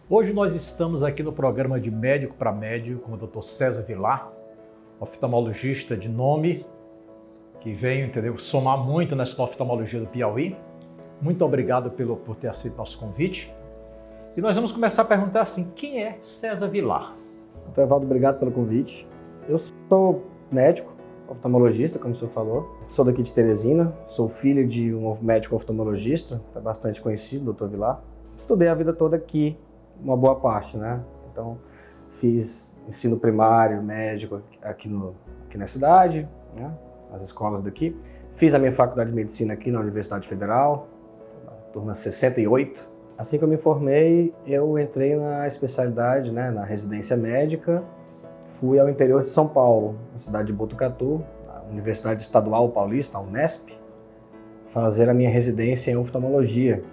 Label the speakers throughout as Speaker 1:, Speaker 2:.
Speaker 1: Hoje nós estamos aqui no programa de Médico para Médico com o Dr. César Vilar, oftalmologista de nome, que veio, entendeu, somar muito nessa oftalmologia do Piauí. Muito obrigado por ter aceito nosso convite. E nós vamos começar a perguntar assim, quem é César Vilar?
Speaker 2: Então, Evaldo, obrigado pelo convite. Eu sou médico, oftalmologista, como o senhor falou. Sou daqui de Teresina, sou filho de um médico oftalmologista, é bastante conhecido, Dr. Vilar. Estudei a vida toda aqui, uma boa parte, né? Então, fiz ensino primário, médico aqui na cidade, né? Nas escolas daqui. Fiz a minha faculdade de medicina aqui na Universidade Federal, na turma 68. Assim que eu me formei, eu entrei na especialidade, né, na residência médica. Fui ao interior de São Paulo, na cidade de Botucatu, na Universidade Estadual Paulista, a Unesp, fazer a minha residência em oftalmologia.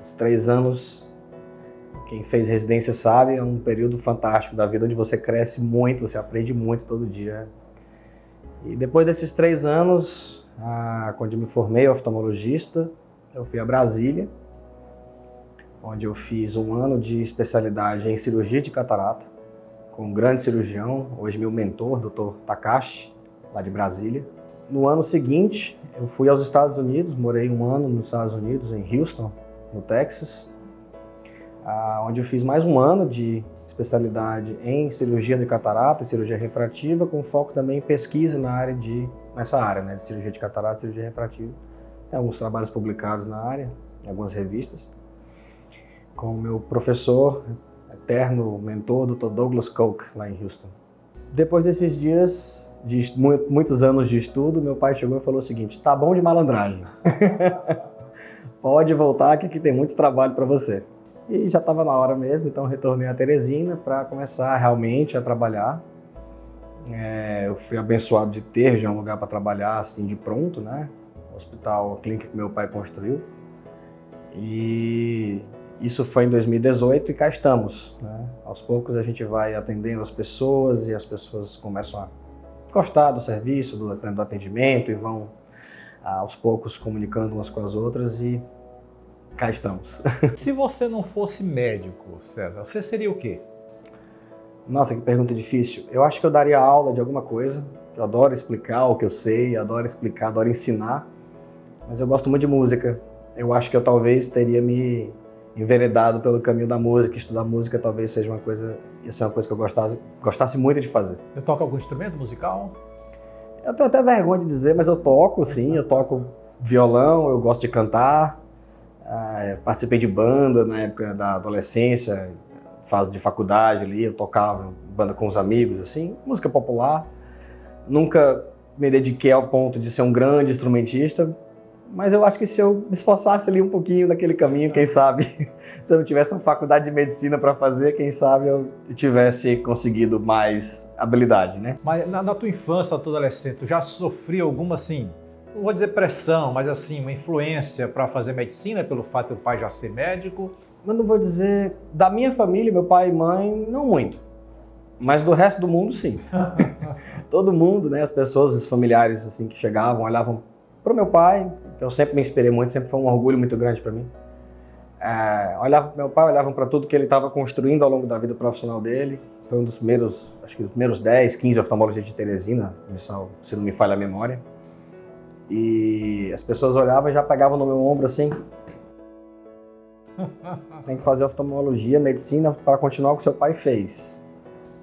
Speaker 2: Os 3 anos, quem fez residência sabe, é um período fantástico da vida, onde você cresce muito, você aprende muito todo dia. E depois desses 3 anos, quando eu me formei oftalmologista, eu fui a Brasília, onde eu fiz 1 ano de especialidade em cirurgia de catarata, com um grande cirurgião, hoje meu mentor, Dr. Takashi, lá de Brasília. No ano seguinte, eu fui aos Estados Unidos, morei 1 ano nos Estados Unidos, em Houston, no Texas, onde eu fiz mais 1 ano de especialidade em cirurgia de catarata e cirurgia refrativa, com foco também em pesquisa nessa área, né, de cirurgia de catarata e cirurgia refrativa. Tem alguns trabalhos publicados na área, em algumas revistas, com o meu professor, eterno mentor, Dr. Douglas Koch, lá em Houston. Depois desses dias, de muitos anos de estudo, meu pai chegou e falou o seguinte: tá bom de malandragem, pode voltar que aqui tem muito trabalho para você. E já estava na hora mesmo, então retornei a Teresina para começar realmente a trabalhar. Eu fui abençoado de ter já um lugar para trabalhar assim de pronto, né? O hospital, a clínica que meu pai construiu. E isso foi em 2018 e cá estamos, né? Aos poucos a gente vai atendendo as pessoas e as pessoas começam a gostar do serviço, do atendimento e vão aos poucos comunicando umas com as outras e cá estamos.
Speaker 1: Se você não fosse médico, César, você seria o quê?
Speaker 2: Nossa, que pergunta difícil. Eu acho que eu daria aula de alguma coisa. Eu adoro explicar o que eu sei, adoro explicar, adoro ensinar. Mas eu gosto muito de música. Eu acho que eu talvez teria me enveredado pelo caminho da música. Estudar música talvez seja uma coisa que eu gostasse muito de fazer.
Speaker 1: Você toca algum instrumento musical?
Speaker 2: Eu tenho até vergonha de dizer, mas eu toco, sim. Eu toco violão, eu gosto de cantar. Participei de banda na época da adolescência, fase de faculdade ali, eu tocava banda com os amigos, assim, música popular. Nunca me dediquei ao ponto de ser um grande instrumentista, mas eu acho que se eu me esforçasse ali um pouquinho naquele caminho, quem sabe, se eu não tivesse uma faculdade de medicina para fazer, quem sabe eu tivesse conseguido mais habilidade, né?
Speaker 1: Mas na tua infância, na tua adolescência, tu já sofria alguma, assim, não vou dizer pressão, mas assim, uma influência para fazer medicina pelo fato do pai já ser médico?
Speaker 2: Eu não vou dizer, da minha família, meu pai e mãe, não muito, mas do resto do mundo, sim. Todo mundo, né, as pessoas, os familiares assim que chegavam, olhavam para o meu pai, que eu sempre me inspirei muito, sempre foi um orgulho muito grande para mim. Olhavam para meu pai, olhavam para tudo que ele estava construindo ao longo da vida profissional dele. Foi um dos primeiros, acho que dos primeiros 10, 15 oftalmologistas de Teresina, se não me falha a memória. E as pessoas olhavam e já pegavam no meu ombro assim: tem que fazer oftalmologia, medicina para continuar o que seu pai fez.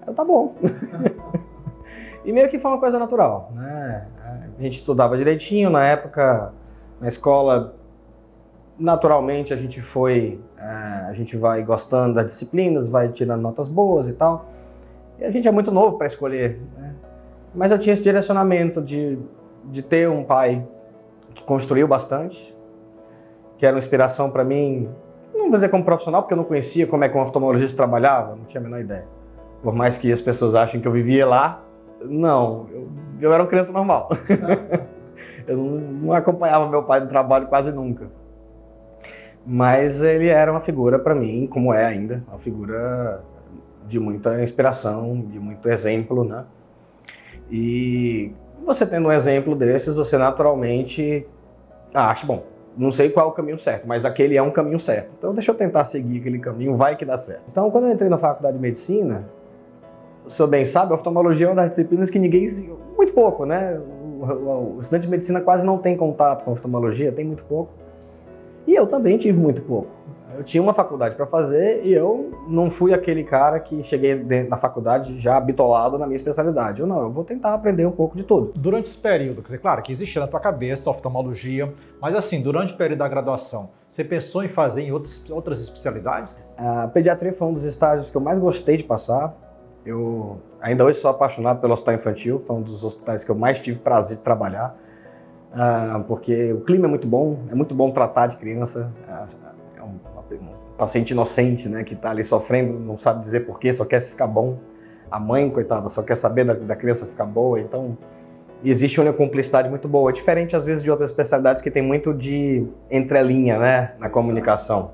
Speaker 2: Eu, tá bom. E meio que foi uma coisa natural, né? A gente estudava direitinho na época, na escola, naturalmente a gente vai gostando das disciplinas, vai tirando notas boas e tal. E a gente é muito novo para escolher, né? Mas eu tinha esse direcionamento de ter um pai que construiu bastante, que era uma inspiração para mim, não vou dizer como profissional, porque eu não conhecia como é que um oftalmologista trabalhava, não tinha a menor ideia. Por mais que as pessoas achem que eu vivia lá, não, eu era uma criança normal. Eu não acompanhava meu pai no trabalho quase nunca. Mas ele era uma figura para mim, como é ainda, uma figura de muita inspiração, de muito exemplo, né? E você tendo um exemplo desses, você naturalmente acha, bom, não sei qual é o caminho certo, mas aquele é um caminho certo. Então deixa eu tentar seguir aquele caminho, vai que dá certo. Então quando eu entrei na faculdade de medicina, o senhor bem sabe, a oftalmologia é uma das disciplinas que ninguém... Muito pouco, né? O estudante de medicina quase não tem contato com a oftalmologia, tem muito pouco. E eu também tive muito pouco. Eu tinha uma faculdade para fazer e eu não fui aquele cara que cheguei na faculdade já bitolado na minha especialidade. Eu vou tentar aprender um pouco de tudo.
Speaker 1: Durante esse período, quer dizer, claro que existia na tua cabeça a oftalmologia, mas assim, durante o período da graduação, você pensou em fazer em outras especialidades?
Speaker 2: A pediatria foi um dos estágios que eu mais gostei de passar. Eu ainda hoje sou apaixonado pelo hospital infantil, foi um dos hospitais que eu mais tive prazer de trabalhar, porque o clima é muito bom tratar de criança, é um paciente inocente, né, que está ali sofrendo, não sabe dizer porquê, só quer se ficar bom. A mãe, coitada, só quer saber da criança ficar boa, então existe uma cumplicidade muito boa, diferente às vezes de outras especialidades que tem muito de entrelinha, né, na comunicação.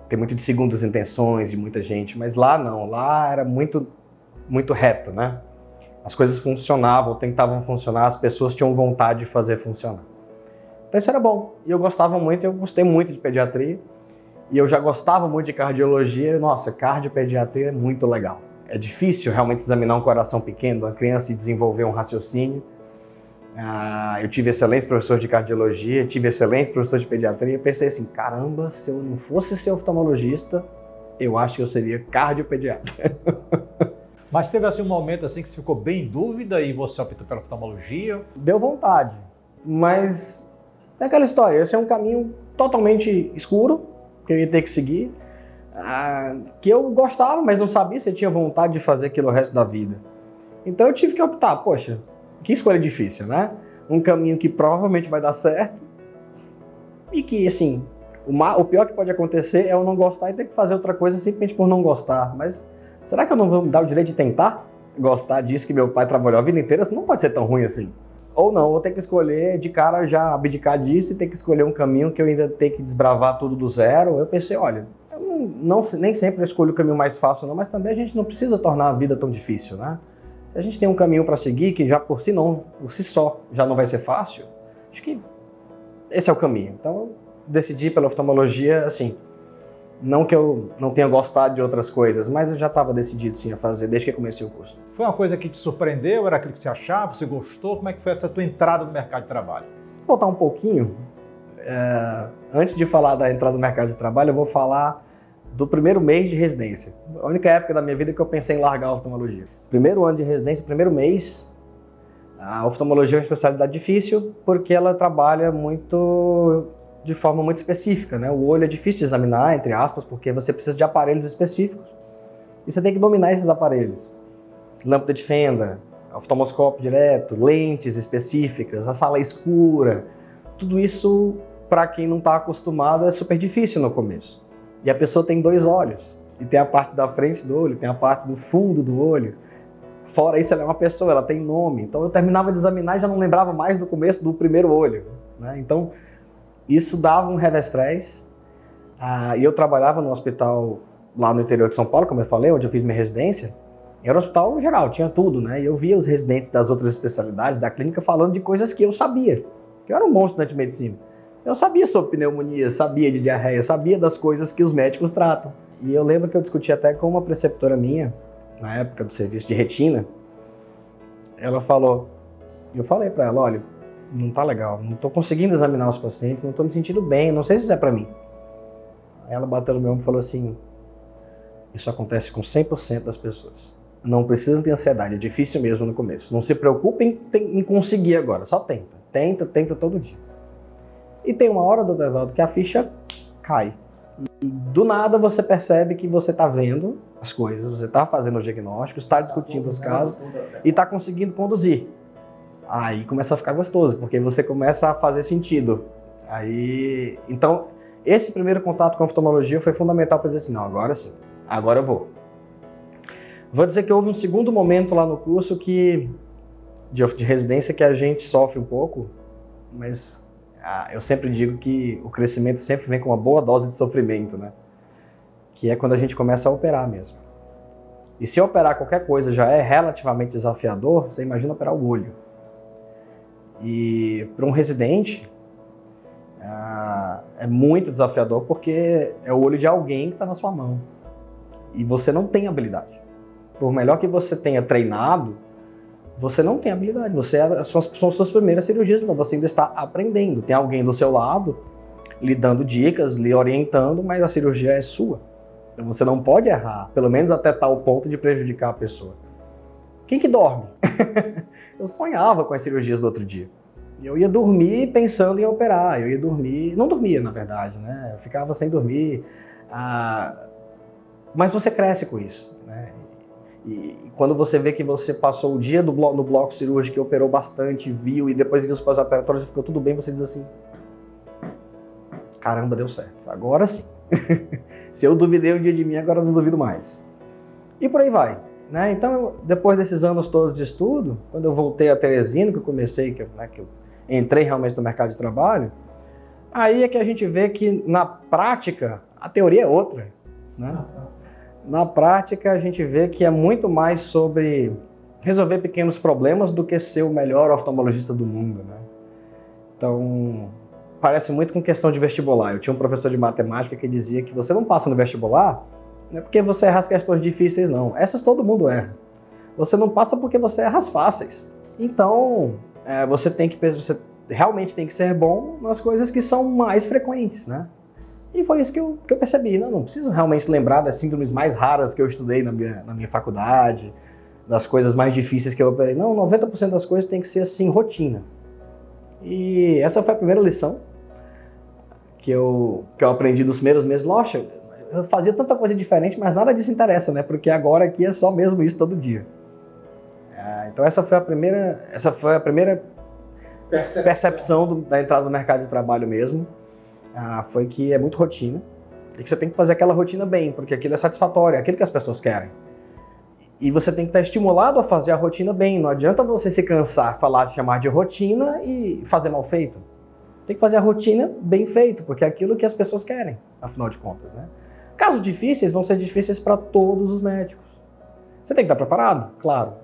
Speaker 2: Tem muito de segundas intenções de muita gente, mas lá não, lá era muito reto, né? As coisas funcionavam, tentavam funcionar, as pessoas tinham vontade de fazer funcionar. Então isso era bom, e eu gostava muito, eu gostei muito de pediatria, e eu já gostava muito de cardiologia. Nossa, cardiopediatria é muito legal. É difícil realmente examinar um coração pequeno, uma criança e desenvolver um raciocínio. Eu tive excelentes professores de cardiologia, tive excelentes professores de pediatria. Eu pensei assim, caramba, se eu não fosse ser oftalmologista, eu acho que eu seria cardiopediatra.
Speaker 1: Mas teve assim um momento assim que você ficou bem em dúvida e você optou pela oftalmologia?
Speaker 2: Deu vontade, mas é aquela história, esse é um caminho totalmente escuro, que eu ia ter que seguir, que eu gostava, mas não sabia se eu tinha vontade de fazer aquilo o resto da vida. Então eu tive que optar, poxa, que escolha difícil, né? Um caminho que provavelmente vai dar certo e que, assim, o pior que pode acontecer é eu não gostar e ter que fazer outra coisa simplesmente por não gostar. Mas será que eu não vou me dar o direito de tentar gostar disso que meu pai trabalhou a vida inteira? Isso não pode ser tão ruim assim. Ou não, vou ter que escolher de cara já abdicar disso e ter que escolher um caminho que eu ainda tenho que desbravar tudo do zero. Eu pensei, olha, nem sempre eu escolho o caminho mais fácil não, mas também a gente não precisa tornar a vida tão difícil, né? Se a gente tem um caminho para seguir que já por si só já não vai ser fácil, acho que esse é o caminho. Então eu decidi pela oftalmologia, assim, não que eu não tenha gostado de outras coisas, mas eu já estava decidido sim a fazer desde que comecei o curso.
Speaker 1: Foi uma coisa que te surpreendeu? Era aquilo que você achava? Você gostou? Como é que foi essa tua entrada no mercado de trabalho?
Speaker 2: Vou voltar um pouquinho. Antes de falar da entrada no mercado de trabalho, eu vou falar do primeiro mês de residência. A única época da minha vida que eu pensei em largar a oftalmologia. Primeiro ano de residência, primeiro mês, a oftalmologia é uma especialidade difícil porque ela trabalha de forma muito específica, né? O olho é difícil de examinar, entre aspas, porque você precisa de aparelhos específicos e você tem que dominar esses aparelhos. Lâmpada de fenda, oftalmoscópio direto, lentes específicas, a sala escura, tudo isso, para quem não está acostumado, é super difícil no começo. E a pessoa tem dois olhos, e tem a parte da frente do olho, tem a parte do fundo do olho. Fora isso, ela é uma pessoa, ela tem nome. Então eu terminava de examinar e já não lembrava mais do começo do primeiro olho, né? Então isso dava um revestrez. E eu trabalhava no hospital lá no interior de São Paulo, como eu falei, onde eu fiz minha residência. Era um hospital geral, tinha tudo, né? E eu via os residentes das outras especialidades da clínica falando de coisas que eu sabia. Eu era um bom estudante de medicina. Eu sabia sobre pneumonia, sabia de diarreia, sabia das coisas que os médicos tratam. E eu lembro que eu discuti até com uma preceptora minha, na época do serviço de retina. Ela falou, eu falei para ela, olha, não tá legal, não tô conseguindo examinar os pacientes, não tô me sentindo bem, não sei se isso é para mim. Aí ela bateu no meu ombro e falou assim, isso acontece com 100% das pessoas. Não precisa ter ansiedade, é difícil mesmo no começo. Não se preocupem em conseguir agora, só tenta. Tenta todo dia. E tem uma hora, doutor Evaldo, que a ficha cai. E do nada você percebe que você está vendo as coisas, você está fazendo o diagnóstico, está discutindo os casos e está conseguindo conduzir. Aí começa a ficar gostoso, porque você começa a fazer sentido. Então, esse primeiro contato com a oftalmologia foi fundamental para dizer assim, não, agora sim, agora eu vou. Vou dizer que houve um segundo momento lá no curso de residência que a gente sofre um pouco, mas eu sempre digo que o crescimento sempre vem com uma boa dose de sofrimento, né? Que é quando a gente começa a operar mesmo. E se operar qualquer coisa já é relativamente desafiador, você imagina operar o olho. E para um residente, É muito desafiador porque é o olho de alguém que está na sua mão. E você não tem habilidade. Por melhor que você tenha treinado, você não tem habilidade. São suas primeiras cirurgias, então você ainda está aprendendo. Tem alguém do seu lado lhe dando dicas, lhe orientando, mas a cirurgia é sua. Então você não pode errar, pelo menos até tal ponto de prejudicar a pessoa. Quem que dorme? Eu sonhava com as cirurgias do outro dia. Eu ia dormir pensando em operar, eu ia dormir... Não dormia, na verdade, né? Eu ficava sem dormir. Mas você cresce com isso, né? E quando você vê que você passou o dia no bloco cirúrgico, operou bastante, viu, e depois viu os pós-operatórios e ficou tudo bem, você diz assim... Caramba, deu certo. Agora sim. Se eu duvidei um dia de mim, agora eu não duvido mais. E por aí vai. Né? Então, depois desses anos todos de estudo, quando eu voltei a Teresina, que eu entrei realmente no mercado de trabalho, aí é que a gente vê que na prática a teoria é outra. Né? Na prática a gente vê que é muito mais sobre resolver pequenos problemas do que ser o melhor oftalmologista do mundo. Né? Então, parece muito com questão de vestibular. Eu tinha um professor de matemática que dizia que você não passa no vestibular não é porque você erra as questões difíceis, não. Essas todo mundo erra. Você não passa porque você erra as fáceis. Então, você realmente tem que ser bom nas coisas que são mais frequentes, né? E foi isso que eu percebi. Não preciso realmente lembrar das síndromes mais raras que eu estudei na minha faculdade, das coisas mais difíceis que eu operei. Não, 90% das coisas tem que ser assim, rotina. E essa foi a primeira lição que eu aprendi nos primeiros meses. Loxa, eu fazia tanta coisa diferente, mas nada disso interessa, né? Porque agora aqui é só mesmo isso todo dia. Então essa foi a primeira percepção da entrada no mercado de trabalho mesmo. Foi que é muito rotina e que você tem que fazer aquela rotina bem, porque aquilo é satisfatório, é aquilo que as pessoas querem. E você tem que estar estimulado a fazer a rotina bem. Não adianta você se cansar, chamar de rotina e fazer mal feito. Tem que fazer a rotina bem feito, porque é aquilo que as pessoas querem, afinal de contas, né? Casos difíceis vão ser difíceis para todos os médicos. Você tem que estar preparado? Claro.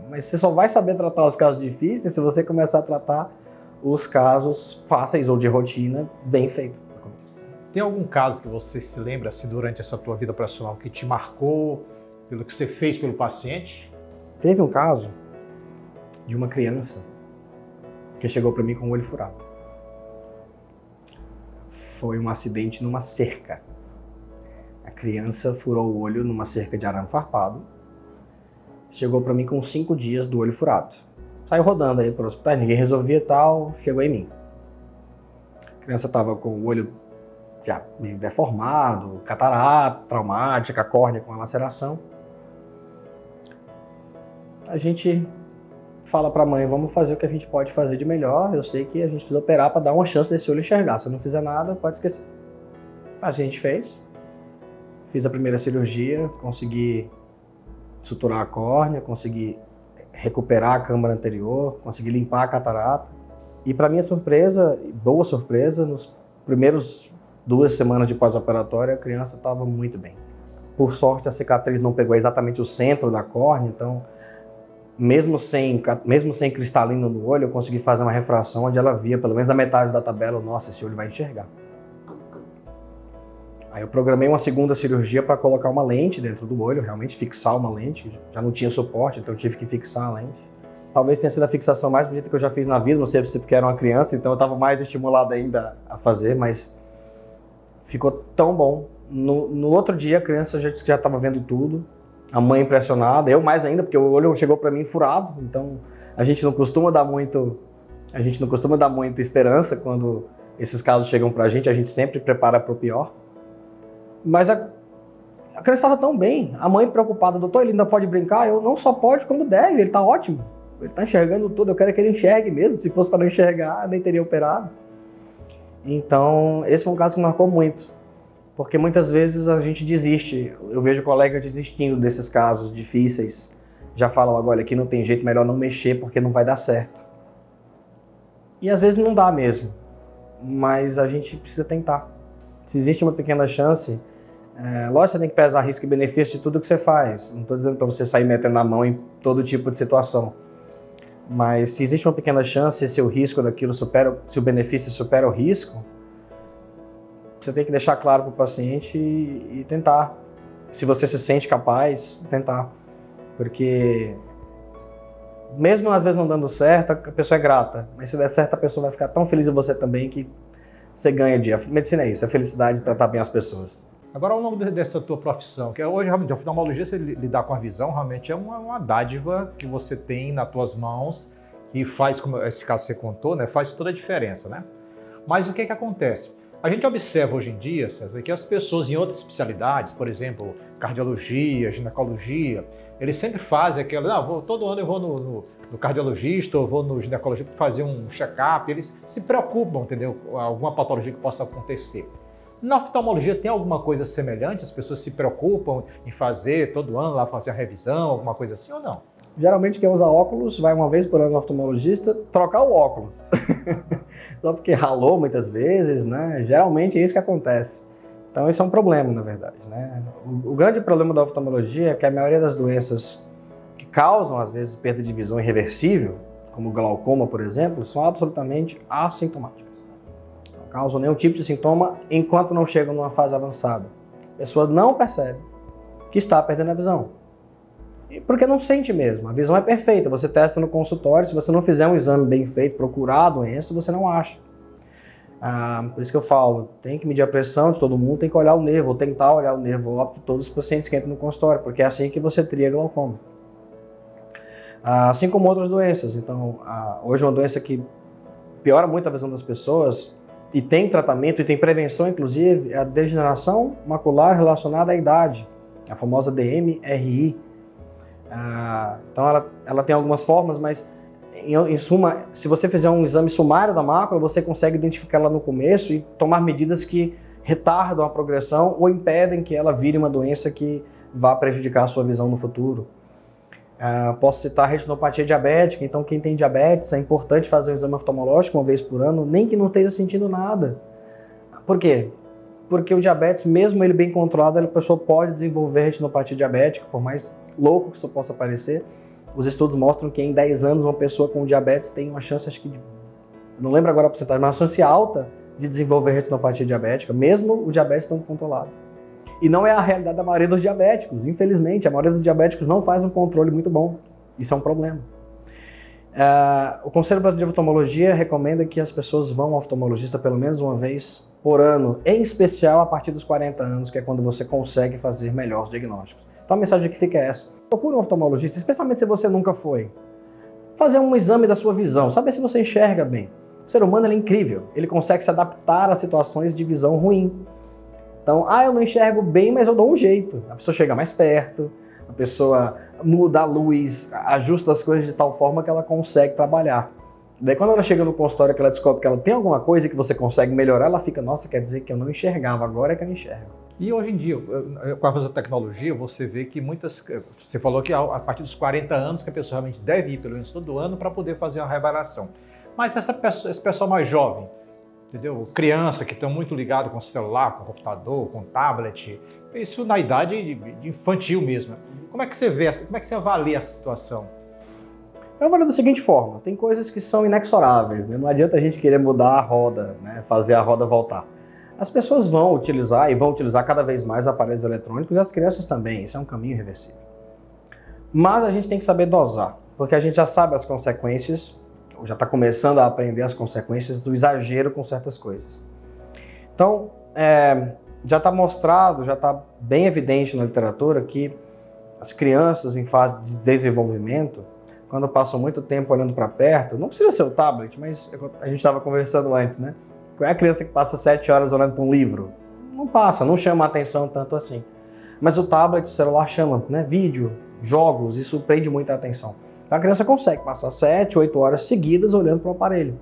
Speaker 2: Mas você só vai saber tratar os casos difíceis se você começar a tratar os casos fáceis ou de rotina bem feito.
Speaker 1: Tem algum caso que você se lembra assim, durante essa tua vida profissional que te marcou pelo que você fez pelo paciente?
Speaker 2: Teve um caso de uma criança que chegou para mim com o olho furado. Foi um acidente numa cerca. A criança furou o olho numa cerca de arame farpado. Chegou para mim com 5 dias do olho furado. Saiu rodando aí para o hospital, ninguém resolvia e tal, chegou em mim. A criança estava com o olho já meio deformado, catarata, traumática, córnea com a laceração. A gente fala para a mãe, vamos fazer o que a gente pode fazer de melhor. Eu sei que a gente precisa operar para dar uma chance desse olho enxergar. Se eu não fizer nada, pode esquecer. A gente fez. Fiz a primeira cirurgia, consegui suturar a córnea, consegui recuperar a câmara anterior, consegui limpar a catarata. E para minha surpresa, boa surpresa, nos primeiros 2 semanas de pós-operatório, a criança estava muito bem. Por sorte, a cicatriz não pegou exatamente o centro da córnea, então, mesmo sem cristalino no olho, eu consegui fazer uma refração onde ela via, pelo menos a metade da tabela, nossa, esse olho vai enxergar. Aí eu programei uma segunda cirurgia para colocar uma lente dentro do olho, realmente fixar uma lente. Já não tinha suporte, então eu tive que fixar a lente. Talvez tenha sido a fixação mais bonita que eu já fiz na vida, não sei se porque era uma criança, então eu estava mais estimulado ainda a fazer, mas ficou tão bom. No outro dia a criança já disse que já estava vendo tudo, a mãe impressionada, eu mais ainda, porque o olho chegou para mim furado, então a gente não costuma dar muita esperança quando esses casos chegam para a gente sempre prepara para o pior. Mas a criança estava tão bem, a mãe preocupada, doutor, ele ainda pode brincar? Eu, não só pode, como deve, ele está ótimo. Ele está enxergando tudo, eu quero que ele enxergue mesmo, se fosse para não enxergar, nem teria operado. Então, esse foi um caso que marcou muito, porque muitas vezes a gente desiste, eu vejo colegas desistindo desses casos difíceis, já falam logo, olha, aqui não tem jeito, melhor não mexer porque não vai dar certo. E às vezes não dá mesmo, mas a gente precisa tentar. Se existe uma pequena chance, lógico, você tem que pesar risco e benefício de tudo que você faz. Não estou dizendo para você sair metendo a mão em todo tipo de situação. Mas se existe uma pequena chance, se o risco daquilo se o benefício supera o risco, Você tem que deixar claro para o paciente e tentar. Se você se sente capaz, tentar. Porque mesmo às vezes não dando certo, a pessoa é grata. Mas se der certo, a pessoa vai ficar tão feliz em você também que você ganha dia. A medicina é isso, a felicidade de tratar bem as pessoas.
Speaker 1: Agora, ao longo dessa tua profissão, que hoje realmente a oftalmologia, você lidar com a visão, realmente é uma dádiva que você tem nas tuas mãos, que faz, como esse caso você contou, né, faz toda a diferença, né? Mas o que acontece? A gente observa hoje em dia, César, que as pessoas em outras especialidades, por exemplo, cardiologia, ginecologia, eles sempre fazem aquela, todo ano eu vou no cardiologista ou vou no ginecologista para fazer um check-up, eles se preocupam, entendeu? Alguma patologia que possa acontecer. Na oftalmologia tem alguma coisa semelhante? As pessoas se preocupam em fazer todo ano lá fazer a revisão, alguma coisa assim ou não?
Speaker 2: Geralmente quem usa óculos vai uma vez por ano no oftalmologista trocar o óculos. Só porque ralou muitas vezes, né? Geralmente é isso que acontece. Então isso é um problema, na verdade, né? O grande problema da oftalmologia é que a maioria das doenças que causam, às vezes, perda de visão irreversível, como o glaucoma, por exemplo, são absolutamente assintomáticas. Não causam nenhum tipo de sintoma enquanto não chegam numa fase avançada. A pessoa não percebe que está perdendo a visão. Porque não sente mesmo, a visão é perfeita, você testa no consultório, se você não fizer um exame bem feito, procurar a doença, você não acha. Por isso que eu falo, tem que medir a pressão de todo mundo, tem que olhar o nervo, ou tentar olhar o nervo óptico de todos os pacientes que entram no consultório, porque é assim que você tria glaucoma. Assim como outras doenças, então hoje uma doença que piora muito a visão das pessoas, e tem tratamento, e tem prevenção inclusive, é a degeneração macular relacionada à idade, a famosa DMRI. Então ela tem algumas formas, mas em suma, se você fizer um exame sumário da mácula, você consegue identificar ela no começo e tomar medidas que retardam a progressão ou impedem que ela vire uma doença que vá prejudicar a sua visão no futuro. Posso citar a retinopatia diabética, então quem tem diabetes é importante fazer um exame oftalmológico uma vez por ano, nem que não esteja sentindo nada. Por quê? Porque o diabetes, mesmo ele bem controlado, a pessoa pode desenvolver retinopatia diabética, por mais louco que isso possa parecer. Os estudos mostram que em 10 anos uma pessoa com diabetes tem uma chance, acho que, não lembro agora a porcentagem, mas uma chance alta de desenvolver retinopatia diabética, mesmo o diabetes estando controlado. E não é a realidade da maioria dos diabéticos, infelizmente, a maioria dos diabéticos não faz um controle muito bom. Isso é um problema. O Conselho Brasileiro de Oftalmologia recomenda que as pessoas vão ao oftalmologista pelo menos uma vez por ano, em especial a partir dos 40 anos, que é quando você consegue fazer melhores diagnósticos. Então a mensagem que fica é essa: procure um oftalmologista, especialmente se você nunca foi. Fazer um exame da sua visão, saber se você enxerga bem. O ser humano ele é incrível, ele consegue se adaptar a situações de visão ruim. Então, eu não enxergo bem, mas eu dou um jeito. A pessoa chega mais perto, a pessoa muda a luz, ajusta as coisas de tal forma que ela consegue trabalhar. Daí quando ela chega no consultório que ela descobre que ela tem alguma coisa que você consegue melhorar, ela fica, nossa, quer dizer que eu não enxergava, agora é que eu enxergo.
Speaker 1: E hoje em dia, com a avanço da tecnologia, você vê que você falou que a partir dos 40 anos que a pessoa realmente deve ir pelo menos todo ano para poder fazer uma reavaliação. Mas esse pessoal mais jovem, entendeu? Criança que estão muito ligado com o celular, com o computador, com o tablet, isso na idade de infantil mesmo. Como é que você vê, como é que você avalia a situação?
Speaker 2: Eu avalio da seguinte forma: tem coisas que são inexoráveis, né? Não adianta a gente querer mudar a roda, né? Fazer a roda voltar. As pessoas vão utilizar e vão utilizar cada vez mais aparelhos eletrônicos, e as crianças também, isso é um caminho irreversível. Mas a gente tem que saber dosar, porque a gente já sabe as consequências, ou já está começando a aprender as consequências do exagero com certas coisas. Então, já está mostrado, já está bem evidente na literatura que as crianças em fase de desenvolvimento, quando passam muito tempo olhando para perto, não precisa ser o tablet, mas a gente estava conversando antes, né? Qual é a criança que passa 7 horas olhando para um livro? Não passa, não chama a atenção tanto assim. Mas o tablet, o celular chama, né? Vídeo, jogos, isso prende muita atenção. Então a criança consegue passar 7, 8 horas seguidas olhando para o aparelho.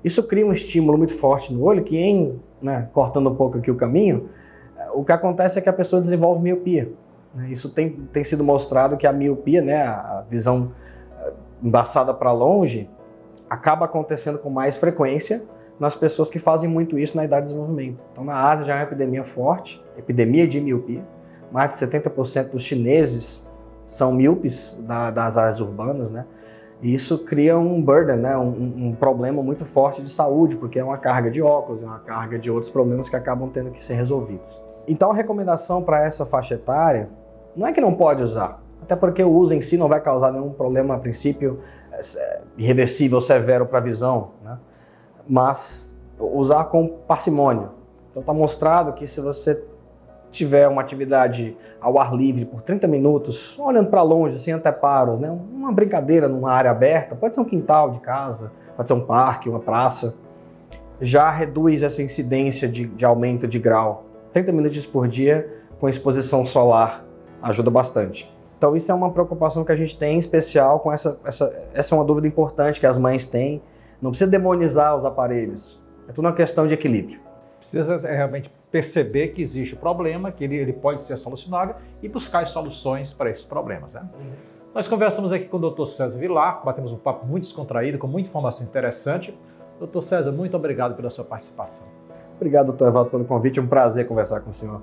Speaker 2: Isso cria um estímulo muito forte no olho que, cortando um pouco aqui o caminho, o que acontece é que a pessoa desenvolve miopia. Isso tem sido mostrado que a miopia, né, a visão embaçada para longe, acaba acontecendo com mais frequência nas pessoas que fazem muito isso na idade de desenvolvimento. Então na Ásia já é uma epidemia forte, epidemia de miopia. Mais de 70% dos chineses são míopes das áreas urbanas, né? E isso cria um burden, né? um problema muito forte de saúde, porque é uma carga de óculos, é uma carga de outros problemas que acabam tendo que ser resolvidos. Então a recomendação para essa faixa etária não é que não pode usar, até porque o uso em si não vai causar nenhum problema, a princípio, irreversível, severo para a visão, né? Mas usar com parcimônia. Então está mostrado que se você tiver uma atividade ao ar livre por 30 minutos, olhando para longe, sem anteparos, né? Uma brincadeira numa área aberta, pode ser um quintal de casa, pode ser um parque, uma praça, já reduz essa incidência de aumento de grau. 30 minutos por dia com exposição solar ajuda bastante. Então isso é uma preocupação que a gente tem em especial com essa é uma dúvida importante que as mães têm. Não precisa demonizar os aparelhos, é tudo uma questão de equilíbrio.
Speaker 1: Precisa realmente perceber que existe o problema, que ele pode ser solucionado e buscar as soluções para esses problemas, né? Nós conversamos aqui com o Dr. César Vilar, batemos um papo muito descontraído, com muita informação interessante. Dr. César, muito obrigado pela sua participação.
Speaker 2: Obrigado, Dr. Evaldo, pelo convite. É um prazer conversar com o senhor.